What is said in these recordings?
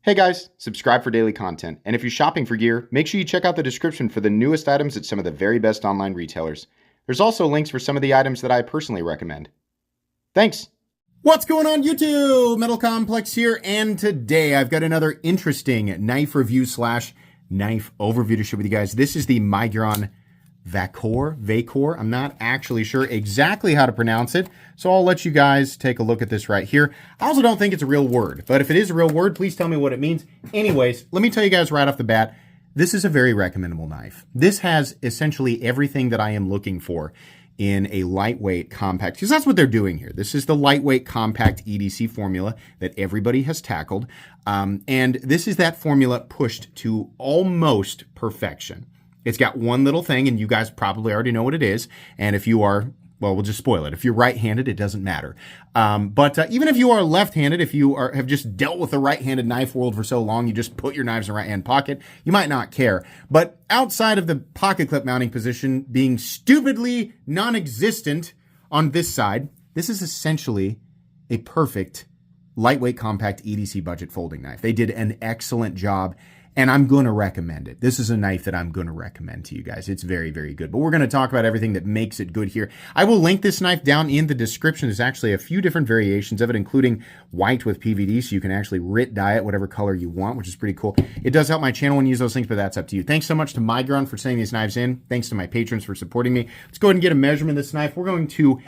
Hey guys, subscribe for daily content, and if you're shopping for gear, make sure you check out the description for the newest items at some of the very best online retailers. There's also links for some of the items that I personally recommend. Thanks! What's going on YouTube? Metal Complex here, and today I've got another interesting knife review slash knife overview to share with you guys. This is the Miguron Vakor. I'm not actually sure exactly how to pronounce it, so I'll let you guys take a look at this right here. I also don't think it's a real word, but if it is a real word, please tell me what it means. Anyways, let me tell you guys right off the bat, this is a very recommendable knife. This has essentially everything that I am looking for in a lightweight compact, because that's what they're doing here. This is the lightweight compact EDC formula that everybody has tackled, and this is that formula pushed to almost perfection. It's got one little thing, and you guys probably already know what it is. And if you are, well, we'll just spoil it. If you're right-handed, it doesn't matter. But even if you are left-handed, if you have just dealt with the right-handed knife world for so long, you just put your knives in the right-hand pocket, you might not care. But outside of the pocket clip mounting position being stupidly non-existent on this side, this is essentially a perfect lightweight compact EDC budget folding knife. They did an excellent job, and I'm going to recommend it. This is a knife that I'm going to recommend to you guys. It's very, very good. But we're going to talk about everything that makes it good here. I will link this knife down in the description. There's actually a few different variations of it, including white with PVD, so you can actually dye it whatever color you want, which is pretty cool. It does help my channel when you use those links, but that's up to you. Thanks so much to Miguron for sending these knives in. Thanks to my patrons for supporting me. Let's go ahead and get a measurement of this knife. We're going to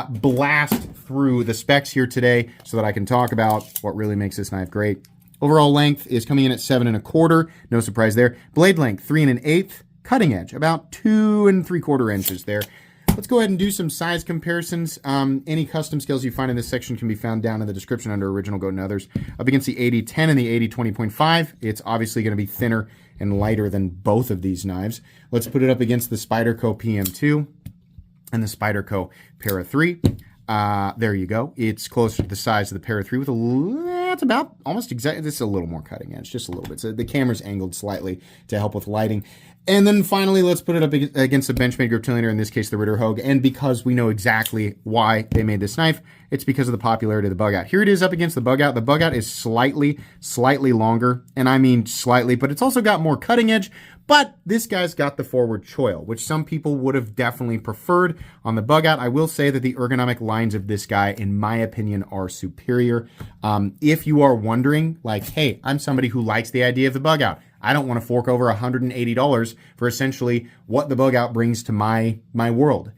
blast through the specs here today so that I can talk about what really makes this knife great. Overall length is coming in at 7 1/4. No surprise there. Blade length, 3 1/8. Cutting edge, about 2 3/4 inches there. Let's go ahead and do some size comparisons. Any custom scales you find in this section can be found down in the description under Original Goat and Others. Up against the 80-10 and the 80-20.5, it's obviously going to be thinner and lighter than both of these knives. Let's put it up against the Spyderco PM2 and the Spyderco Para 3. There you go. It's closer to the size of the Para 3 with it's about almost exactly, this is a little more cutting edge, just a little bit. So the camera's angled slightly to help with lighting. And then finally, let's put it up against the Benchmade Grip Tillionaire, in this case, the Ritter Hogue. And because we know exactly why they made this knife, it's because of the popularity of the bug out. Here it is up against the bug out. The bug out is slightly longer, and I mean slightly, but it's also got more cutting edge. But this guy's got the forward choil, which some people would have definitely preferred on the bug out. I will say that the ergonomic lines of this guy, in my opinion, are superior. If you are wondering, like, hey, I'm somebody who likes the idea of the bug out. I don't want to fork over $180 for essentially what the bug out brings to my world.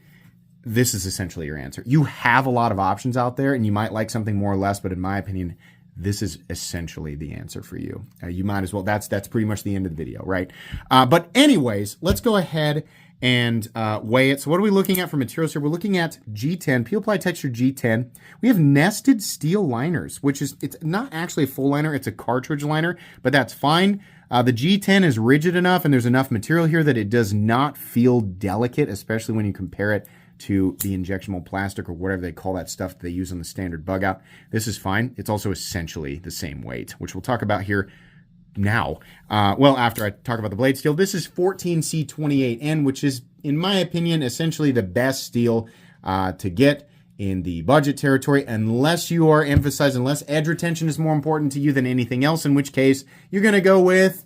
This is essentially your answer. You have a lot of options out there, and you might like something more or less, but in my opinion, this is essentially the answer for you. You might as well, that's pretty much the end of the video, right? But anyways, let's go ahead and weigh it. So what are we looking at for materials here? We're looking at G10, Peel Ply Texture G10. We have nested steel liners, which is, it's not actually a full liner, it's a cartridge liner, but that's fine. The G10 is rigid enough, and there's enough material here that it does not feel delicate, especially when you compare it to the injectable plastic or whatever they call that stuff that they use on the standard bug out. This is fine. It's also essentially the same weight, which we'll talk about here now. Well, after I talk about the blade steel, this is 14C28N, which is, in my opinion, essentially the best steel to get in the budget territory, unless you are emphasizing, unless edge retention is more important to you than anything else, in which case you're going to go with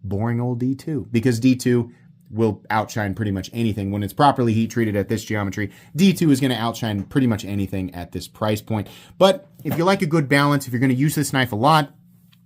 boring old D2, because D2 will outshine pretty much anything when it's properly heat treated at this geometry. D2 is going to outshine pretty much anything at this price point. But if you like a good balance, if you're going to use this knife a lot,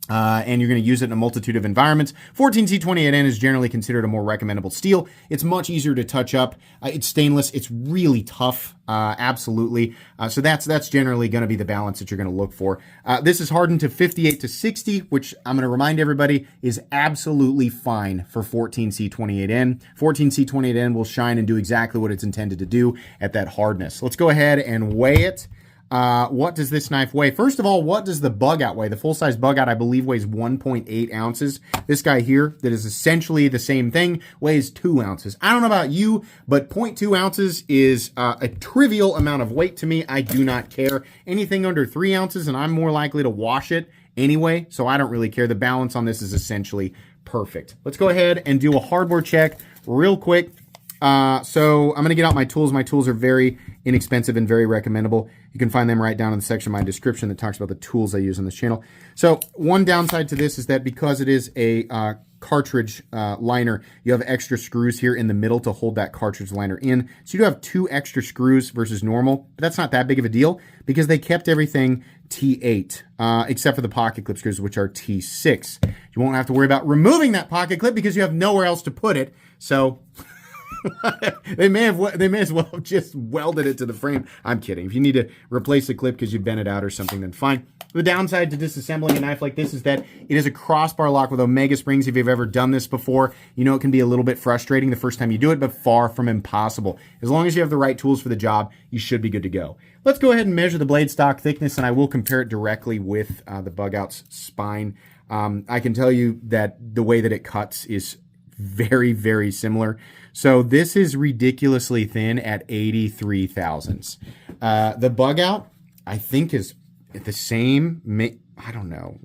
and you're going to use it in a multitude of environments, 14C28N is generally considered a more recommendable steel. It's much easier to touch up. It's stainless. It's really tough. Absolutely. So that's generally going to be the balance that you're going to look for. This is hardened to 58 to 60, which I'm going to remind everybody is absolutely fine for 14C28N. 14C28N will shine and do exactly what it's intended to do at that hardness. Let's go ahead and weigh it. What does this knife weigh? First of all, what does the bug out weigh? The full-size bug out, I believe, weighs 1.8 ounces. This guy here, that is essentially the same thing, weighs 2 ounces. I don't know about you, but 0.2 ounces is a trivial amount of weight to me. I do not care. Anything under 3 ounces, and I'm more likely to wash it anyway, so I don't really care. The balance on this is essentially perfect. Let's go ahead and do a hardware check real quick. So I'm going to get out my tools. My tools are very inexpensive and very recommendable. You can find them right down in the section of my description that talks about the tools I use on this channel. So one downside to this is that because it is a cartridge liner, you have extra screws here in the middle to hold that cartridge liner in. So you do have 2 extra screws versus normal, but that's not that big of a deal because they kept everything T8, except for the pocket clip screws, which are T6. You won't have to worry about removing that pocket clip because you have nowhere else to put it. So they may as well have just welded it to the frame. I'm kidding. If you need to replace the clip because you bent it out or something, then fine. The downside to disassembling a knife like this is that it is a crossbar lock with Omega springs. If you've ever done this before, you know it can be a little bit frustrating the first time you do it, but far from impossible. As long as you have the right tools for the job, you should be good to go. Let's go ahead and measure the blade stock thickness, and I will compare it directly with the Bug Out's spine. I can tell you that the way that it cuts is very, very similar. So this is ridiculously thin at 83 thousandths. The Bug Out, I think, is the same. I don't know.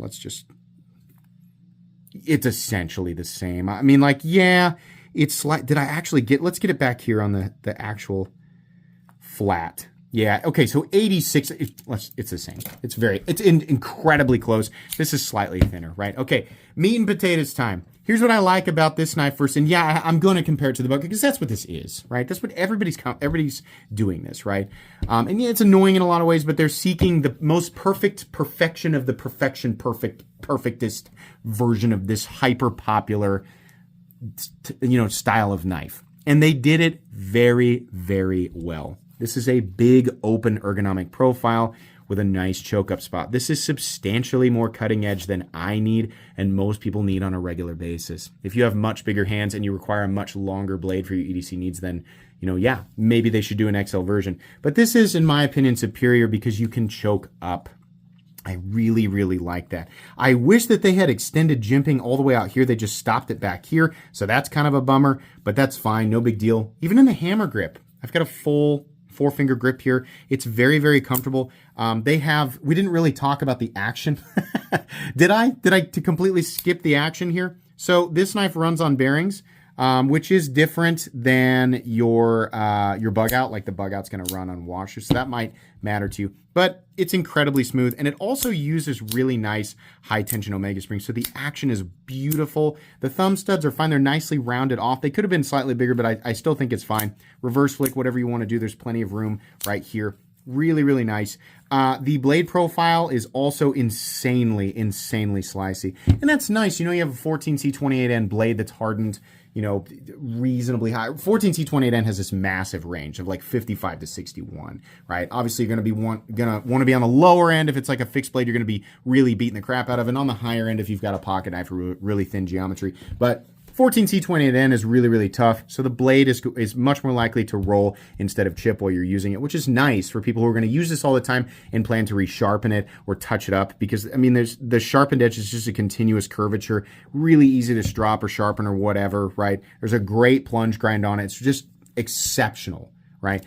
It's essentially the same. I mean, like, yeah, it's like, let's get it back here on the actual flat. Yeah, okay, so 86, it's the same. It's incredibly close. This is slightly thinner, right? Okay, meat and potatoes time. Here's what I like about this knife first, and yeah, I'm going to compare it to the Bug, because that's what this is, right? That's what everybody's doing this, right? And yeah, it's annoying in a lot of ways, but they're seeking the most perfection of the perfectest version of this hyper-popular, style of knife. And they did it very, very well. This is a big, open ergonomic profile with a nice choke up spot. This is substantially more cutting edge than I need and most people need on a regular basis. If you have much bigger hands and you require a much longer blade for your EDC needs, then, yeah, maybe they should do an XL version. But this is, in my opinion, superior because you can choke up. I really, really like that. I wish that they had extended jimping all the way out here. They just stopped it back here. So that's kind of a bummer, but that's fine. No big deal. Even in the hammer grip, I've got a full 4-finger grip here. It's very, very comfortable. We didn't really talk about the action. Did I to completely skip the action here? So this knife runs on bearings, which is different than your Bug Out. Like the Bug Out's going to run on washers, so that might matter to you. But it's incredibly smooth, and it also uses really nice high-tension Omega springs, so the action is beautiful. The thumb studs are fine. They're nicely rounded off. They could have been slightly bigger, but I still think it's fine. Reverse flick, whatever you want to do. There's plenty of room right here. Really, really nice. The blade profile is also insanely slicey. And that's nice. You have a 14C28N blade that's hardened, reasonably high. 14C28N has this massive range of like 55 to 61, right? Obviously, you're going to want to be on the lower end. If it's like a fixed blade, you're going to be really beating the crap out of it. And on the higher end, if you've got a pocket knife or really thin geometry. But 14C28N is really, really tough, so the blade is much more likely to roll instead of chip while you're using it, which is nice for people who are going to use this all the time and plan to resharpen it or touch it up, because, I mean, there's the sharpened edge is just a continuous curvature, really easy to strop or sharpen or whatever, right? There's a great plunge grind on it. It's just exceptional, right?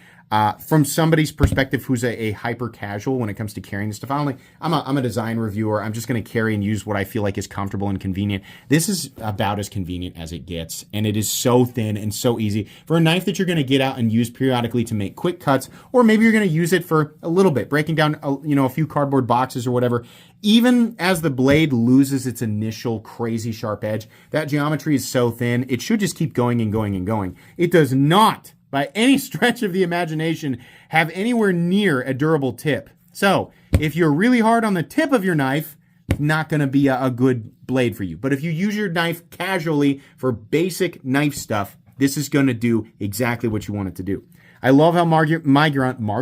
From somebody's perspective who's a hyper casual when it comes to carrying this stuff, I'm a design reviewer. I'm just going to carry and use what I feel like is comfortable and convenient. This is about as convenient as it gets, and it is so thin and so easy for a knife that you're going to get out and use periodically to make quick cuts, or maybe you're going to use it for a little bit, breaking down a few cardboard boxes or whatever. Even as the blade loses its initial crazy sharp edge, that geometry is so thin, it should just keep going and going and going. It does not, by any stretch of the imagination, have anywhere near a durable tip. So if you're really hard on the tip of your knife, it's not going to be a good blade for you. But if you use your knife casually for basic knife stuff, this is going to do exactly what you want it to do. I love how Miguron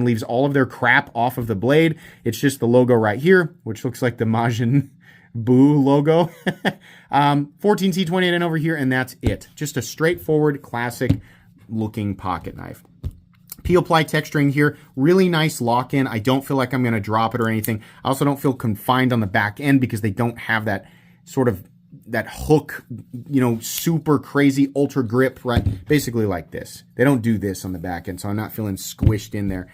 leaves all of their crap off of the blade. It's just the logo right here, which looks like the Majin Buu logo. 14C28N over here, and that's it. Just a straightforward, classic looking pocket knife. Peel ply texturing here, really nice lock-in. I don't feel like I'm going to drop it or anything. I also don't feel confined on the back end because they don't have that sort of hook, super crazy ultra grip, right? Basically like this. They don't do this on the back end, so I'm not feeling squished in there.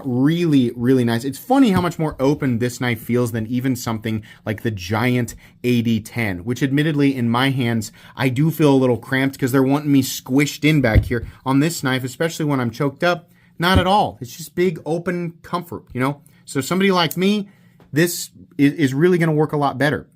Really, really nice. It's funny how much more open this knife feels than even something like the giant AD10, which admittedly in my hands, I do feel a little cramped because they're wanting me squished in back here. On this knife, especially when I'm choked up, not at all. It's just big open comfort, So somebody like me, this is really going to work a lot better.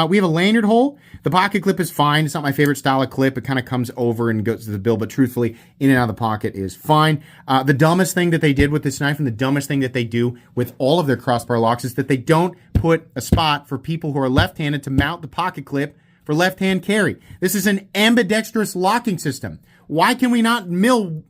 We have a lanyard hole. The pocket clip is fine. It's not my favorite style of clip. It kind of comes over and goes to the bill, but truthfully, in and out of the pocket is fine. The dumbest thing that they did with this knife and the dumbest thing that they do with all of their crossbar locks is that they don't put a spot for people who are left-handed to mount the pocket clip for left-hand carry. This is an ambidextrous locking system. Why can we not mill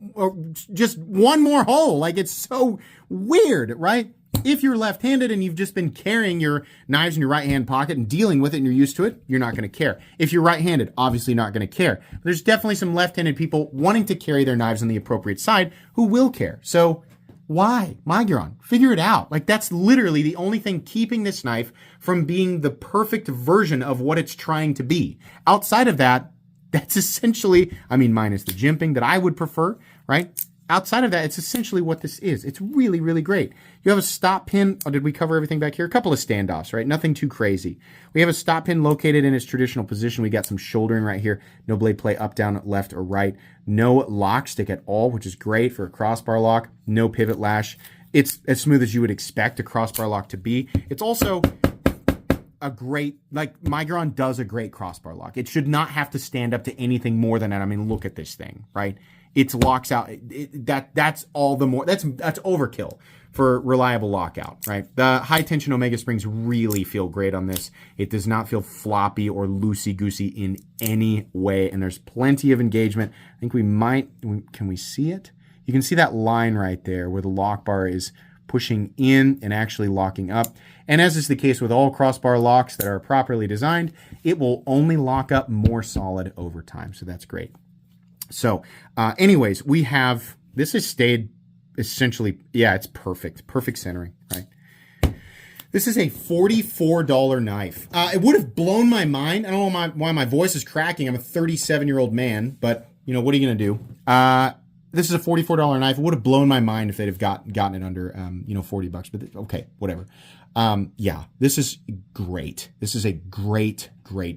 just one more hole? Like, it's so weird, right? If you're left-handed and you've just been carrying your knives in your right-hand pocket and dealing with it and you're used to it, you're not going to care. If you're right-handed, obviously not going to care. But there's definitely some left-handed people wanting to carry their knives on the appropriate side who will care. So why? Miguron, figure it out. Like, that's literally the only thing keeping this knife from being the perfect version of what it's trying to be. Outside of that, that's essentially, minus the jimping that I would prefer, right? Outside of that, it's essentially what this is. It's really, really great. You have a stop pin. Oh, did we cover everything back here? A couple of standoffs, right? Nothing too crazy. We have a stop pin located in its traditional position. We got some shouldering right here. No blade play up, down, left, or right. No lock stick at all, which is great for a crossbar lock. No pivot lash. It's as smooth as you would expect a crossbar lock to be. It's also a great, Miguron does a great crossbar lock. It should not have to stand up to anything more than that. Look at this thing, right? It locks out. That's all the more. That's overkill for reliable lockout, right? The high tension Omega springs really feel great on this. It does not feel floppy or loosey-goosey in any way, and there's plenty of engagement. I think can we see it? You can see that line right there where the lock bar is pushing in and actually locking up. And as is the case with all crossbar locks that are properly designed, it will only lock up more solid over time. So that's great. So anyways, this has stayed essentially, it's perfect. Perfect centering, right? This is a $44 knife. It would have blown my mind. I don't know why my voice is cracking. I'm a 37-year-old man, but what are you going to do? This is a $44 knife. It would have blown my mind if they'd have gotten it under, $40, but okay, whatever. This is great. This is a great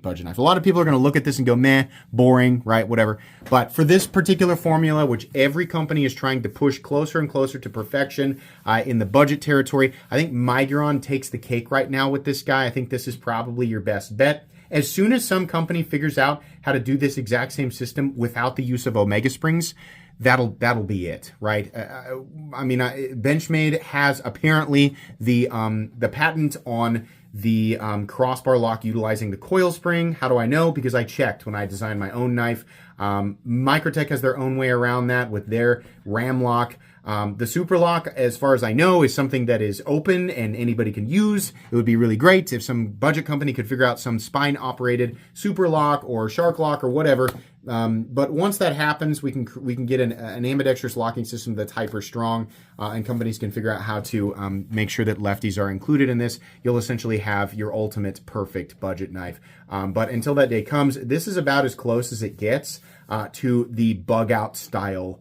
budget knife. A lot of people are going to look at this and go, meh, boring, right, whatever. But for this particular formula, which every company is trying to push closer and closer to perfection in the budget territory, I think Miguron takes the cake right now with this guy. I think this is probably your best bet. As soon as some company figures out how to do this exact same system without the use of Omega springs, that'll be it, right? Benchmade has apparently the patent on the crossbar lock utilizing the coil spring. How do I know? Because I checked when I designed my own knife. Microtech has their own way around that with their ram lock. The super lock, as far as I know, is something that is open and anybody can use. It would be really great if some budget company could figure out some spine operated super lock or shark lock or whatever. But once that happens, we can get an ambidextrous locking system that's hyper strong, and companies can figure out how to make sure that lefties are included in this. You'll essentially have your ultimate perfect budget knife. But until that day comes, this is about as close as it gets to the bug out style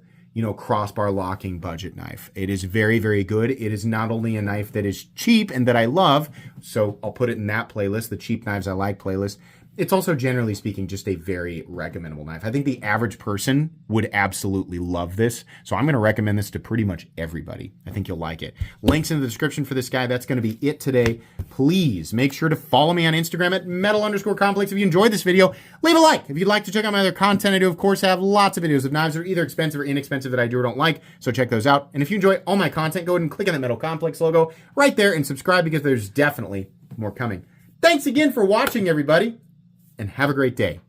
crossbar locking budget knife. It is very, very good. It is not only a knife that is cheap and that I love, so I'll put it in that playlist, the cheap knives I like playlist. It's also, generally speaking, just a very recommendable knife. I think the average person would absolutely love this, so I'm going to recommend this to pretty much everybody. I think you'll like it. Links in the description for this guy. That's going to be it today. Please make sure to follow me on Instagram at metal_complex. If you enjoyed this video, leave a like. If you'd like to check out my other content, I do, of course, have lots of videos of knives that are either expensive or inexpensive that I do or don't like, so check those out. And if you enjoy all my content, go ahead and click on the Metal Complex logo right there and subscribe because there's definitely more coming. Thanks again for watching, everybody, and have a great day.